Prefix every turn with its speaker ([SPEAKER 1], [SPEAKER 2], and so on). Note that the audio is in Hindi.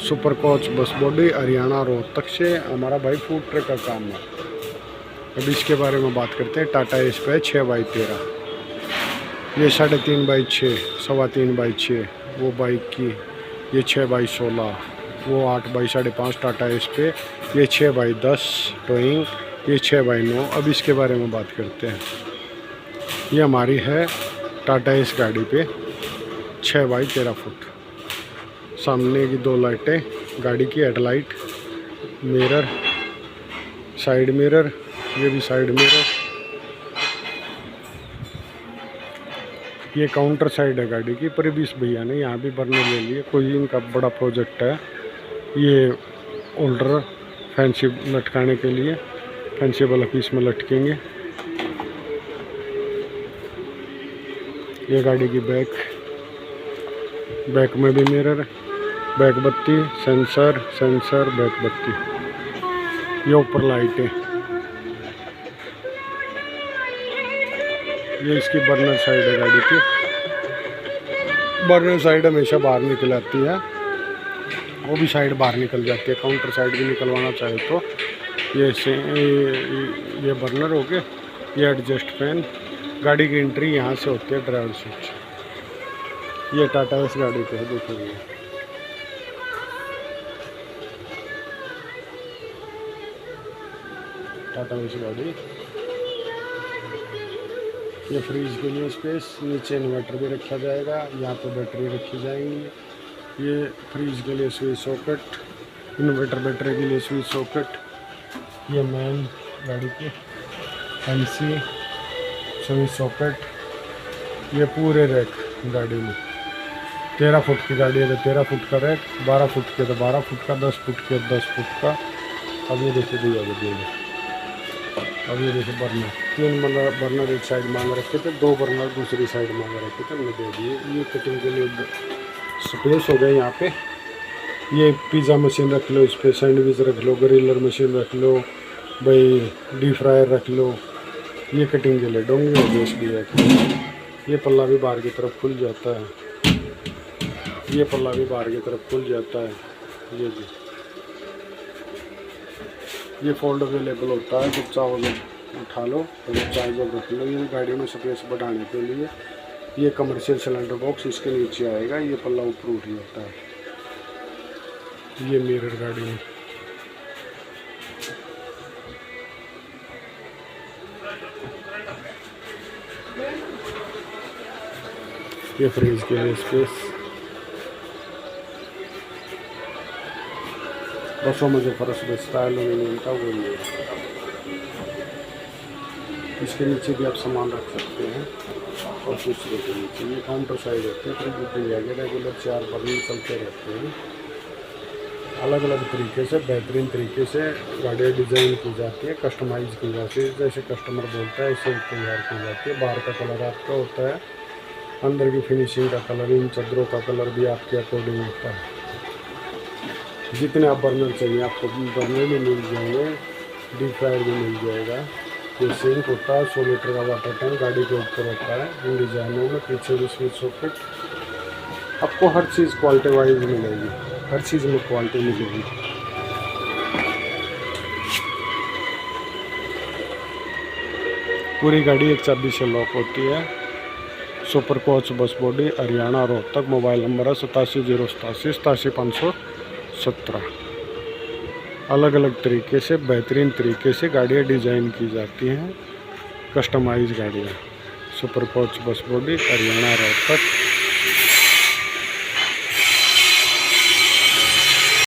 [SPEAKER 1] Super coach bus body Haryana Rohtak से हमारा भाई फूड ट्रक का काम है। अब इसके बारे में बात करते हैं। टाटा एस पे 6x13, ये 3.5x6, 3.25x6 वो बाइक की, ये 6x16, वो 8x5.5 टाटा एस पे, ये 6x10 टोइंग, ये 6x9। अब इसके बारे में बात करते हैं। ये हमारी है टाटा एस गाड़ी पे 6x13 फुट। सामने की 2 लाइटें, गाड़ी की हेडलाइट, मिरर, साइड मिरर, ये भी साइड मिरर, ये काउंटर साइड है गाड़ी की। परवीश भैया ने यहाँ भी बर्नर ले लिए, कोई इनका बड़ा प्रोजेक्ट है। ये होल्डर फैंसी लटकाने के लिए, फैंसी वाला पीस में लटकेंगे। ये गाड़ी की बैक में भी मिरर, बैक बत्ती, सेंसर बैक बत्ती, ये ऊपर लाइटें, ये इसकी बर्नर साइड है गाड़ी की। बर्नर साइड हमेशा बाहर निकल आती है, वो भी साइड बाहर निकल जाती है। काउंटर साइड भी निकलवाना चाहे तो ये बर्नर हो गए। ये एडजस्ट फैन, गाड़ी की एंट्री यहाँ से होती है ड्राइवर सीट। ये टाटा एस गाड़ी पे है, देखिए टाटा एस गाड़ी। ये फ्रीज के लिए स्पेस, नीचे इन्वर्टर भी रखा जाएगा, यहाँ पे बैटरी रखी जाएंगी। ये फ्रीज के लिए स्विच सॉकेट, इन्वर्टर बैटरी के लिए स्विच सॉकेट। ये मेन गाड़ी की फैंसी स्विच सॉकेट। ये पूरे रैक गाड़ी में 13 फुट की गाड़ी है तो 13 फुट का रैक, 12 फुट के तो 12 फुट का, 10 फुट के 10 फुट का। अब ये देखिए भैया देखिए, अब ये देखिए बर्नर, 3 बर्नर एक साइड मांग रखे थे, 2 बर्नर दूसरी साइड मांग रखे थे, हमने दे दिए। ये कटिंग के लिए स्पेस हो गया यहाँ पे। ये पिज़्ज़ा मशीन रख लो, इस पर सैंडविच रख लो, ग्रिलर मशीन रख लो भाई, डीप फ्रायर रख लो। ये कटिंग के लिए डोंगी हो गई इस भी। ये पल्ला भी बाहर की तरफ खुल जाता है, ये पल्ला भी बाहर की तरफ खुल जाता है। ये जी, ये फोल्ड अवेलेबल होता है, जब चाहो उठा लो और जब चाहे जब रख लो। ये गाड़ी में स्पेस बढ़ाने के लिए। ये कमर्शियल सिलेंडर बॉक्स इसके नीचे आएगा, ये पल्ला ऊपर उठ जाता है। ये मिरर गाड़ी में, ये फ्रीज के लिए स्पेस। बसों में जो फर्श बचता है एल्यूमिनियम का, वो नहीं है। इसके नीचे भी आप सामान रख सकते हैं और दूसरे के नीचे। ये काउंटर साइड होते हैं, फिर रेगुलर 4 बर्नर चलते रहते हैं। अलग अलग तरीके से, बेहतरीन तरीके से गाड़ियाँ डिज़ाइन की जाती है, कस्टमाइज़ की जाती है। जैसे कस्टमर बोलता है ऐसे तैयार की जाती है। बाहर का कलर आपका होता है, अंदर की फिनिशिंग का कलर, इन चद्दरों का कलर भी आपके अकॉर्डिंग होता है। जितने आप बर्नर चाहिए आपको बर्नर भी मिल जाएंगे, डीप फ्रायर भी मिल जाएगा। ये सिंक होता है, 100 लीटर का वाटर टैंक गाड़ी के ऊपर होता है इन डिज़ाइनों में। पीछे भी स्विच सॉकेट, आपको हर चीज़ क्वालिटी वाइज मिलेगी, हर चीज़ में क्वालिटी मिलेगी। पूरी गाड़ी एक चाबी से लॉक होती है। Super coach bus body Haryana Rohtak. Mobile number है 870878 87517। अलग अलग तरीके से, बेहतरीन तरीके से गाड़ियाँ डिज़ाइन की जाती हैं, कस्टमाइज गाड़ियाँ। Super coach bus body Haryana Rohtak.